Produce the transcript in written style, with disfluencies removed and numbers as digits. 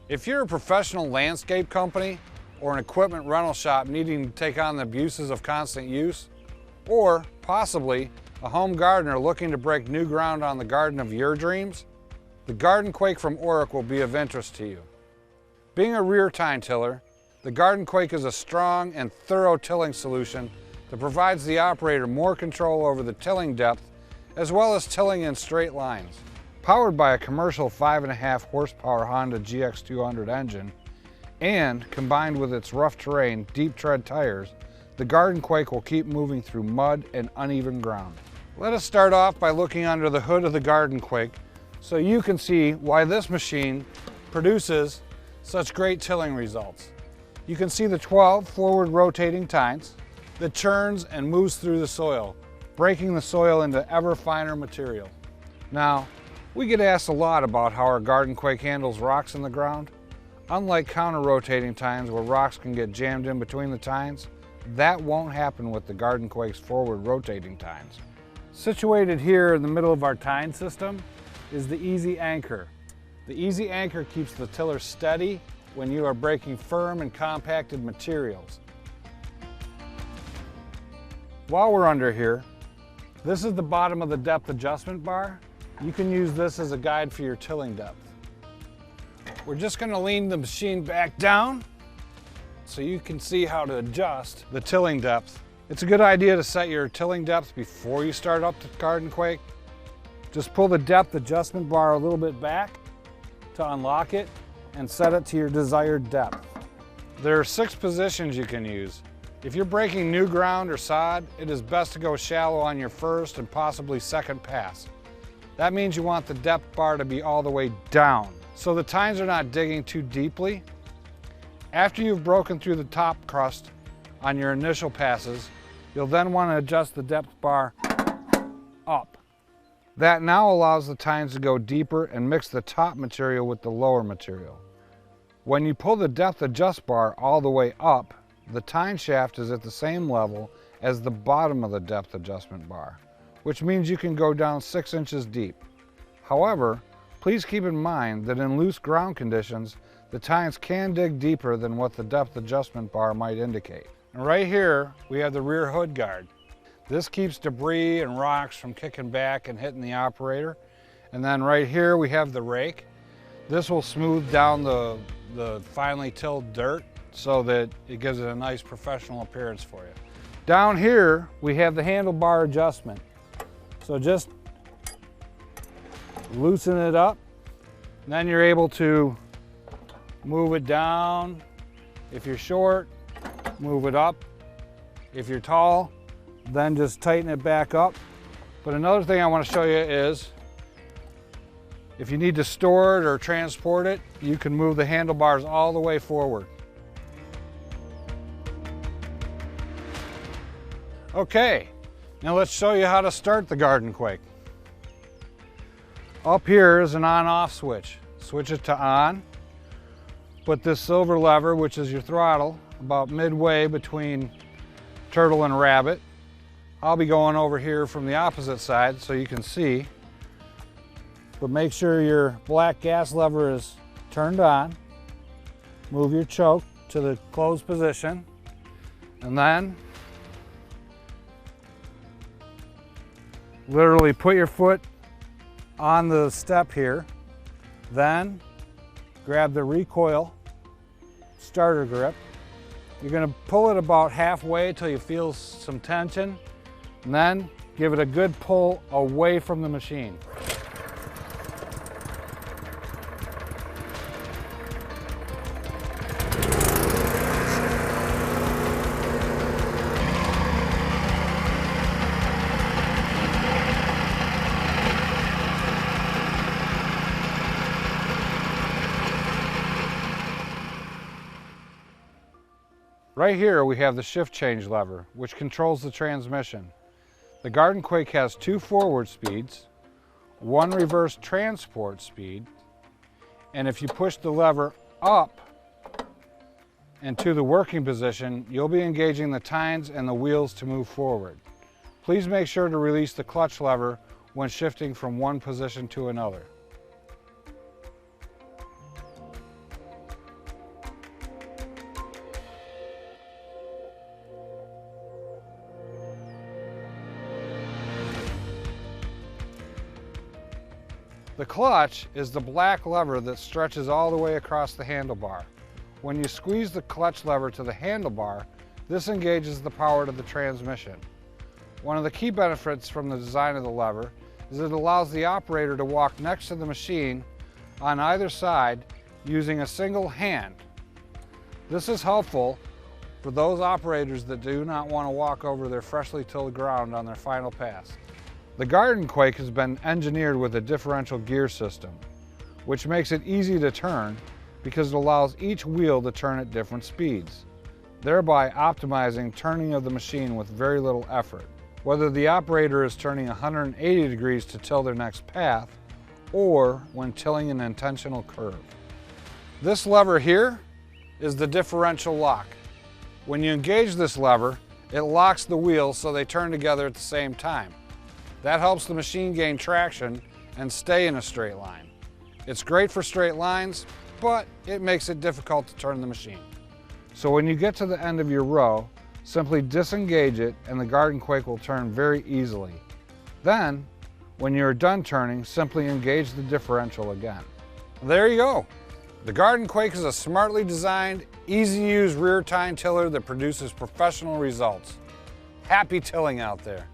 If you're a professional landscape company or an equipment rental shop needing to take on the abuses of constant use, or possibly a home gardener looking to break new ground on the garden of your dreams, the Gardenquake from Orec will be of interest to you. Being a rear-tine tiller, the Gardenquake is a strong and thorough tilling solution that provides the operator more control over the tilling depth as well as tilling in straight lines. Powered by a commercial 5.5 horsepower Honda GX200 engine and combined with its rough terrain, deep tread tires, the Gardenquake will keep moving through mud and uneven ground. Let us start off by looking under the hood of the Gardenquake so you can see why this machine produces such great tilling results. You can see the 12 forward rotating tines that churns and moves through the soil, breaking the soil into ever finer material. Now, we get asked a lot about how our Gardenquake handles rocks in the ground. Unlike counter-rotating tines where rocks can get jammed in between the tines, that won't happen with the Gardenquake's forward rotating tines. Situated here in the middle of our tine system is the Easy Anchor. The Easy Anchor keeps the tiller steady when you are breaking firm and compacted materials. While we're under here, this is the bottom of the depth adjustment bar. You can use this as a guide for your tilling depth. We're just going to lean the machine back down so you can see how to adjust the tilling depth. It's a good idea to set your tilling depth before you start up the Gardenquake. Just pull the depth adjustment bar a little bit back to unlock it and set it to your desired depth. There are 6 positions you can use. If you're breaking new ground or sod, it is best to go shallow on your first and possibly second pass. That means you want the depth bar to be all the way down, so the tines are not digging too deeply. After you've broken through the top crust on your initial passes, you'll then want to adjust the depth bar up. That now allows the tines to go deeper and mix the top material with the lower material. When you pull the depth adjust bar all the way up, the tine shaft is at the same level as the bottom of the depth adjustment bar, which means you can go down 6 inches deep. However, please keep in mind that in loose ground conditions, the tines can dig deeper than what the depth adjustment bar might indicate. And right here, we have the rear hood guard. This keeps debris and rocks from kicking back and hitting the operator. And then right here, we have the rake. This will smooth down the finely tilled dirt so that it gives it a nice professional appearance for you. Down here, we have the handlebar adjustment. So just loosen it up, and then you're able to move it down. If you're short, move it up. If you're tall, then just tighten it back up. But another thing I want to show you is, if you need to store it or transport it, you can move the handlebars all the way forward. Okay, now let's show you how to start the Gardenquake. Up here is an on-off switch. Switch it to on. Put this silver lever, which is your throttle, about midway between turtle and rabbit. I'll be going over here from the opposite side so you can see. But make sure your black gas lever is turned on. Move your choke to the closed position. And then literally put your foot on the step here. Then grab the recoil starter grip. You're going to pull it about halfway till you feel some tension, and then give it a good pull away from the machine. Right here we have the shift change lever, which controls the transmission. The Gardenquake has 2 forward speeds, 1 reverse transport speed, and if you push the lever up into the working position, you'll be engaging the tines and the wheels to move forward. Please make sure to release the clutch lever when shifting from one position to another. The clutch is the black lever that stretches all the way across the handlebar. When you squeeze the clutch lever to the handlebar, this engages the power to the transmission. One of the key benefits from the design of the lever is it allows the operator to walk next to the machine on either side using a single hand. This is helpful for those operators that do not want to walk over their freshly tilled ground on their final pass. The Gardenquake has been engineered with a differential gear system, which makes it easy to turn because it allows each wheel to turn at different speeds, thereby optimizing turning of the machine with very little effort, whether the operator is turning 180 degrees to till their next path or when tilling an intentional curve. This lever here is the differential lock. When you engage this lever, it locks the wheels so they turn together at the same time. That helps the machine gain traction and stay in a straight line. It's great for straight lines, but it makes it difficult to turn the machine. So when you get to the end of your row, simply disengage it and the Gardenquake will turn very easily. Then, when you're done turning, simply engage the differential again. There you go. The Gardenquake is a smartly designed, easy-to-use rear-tine tiller that produces professional results. Happy tilling out there.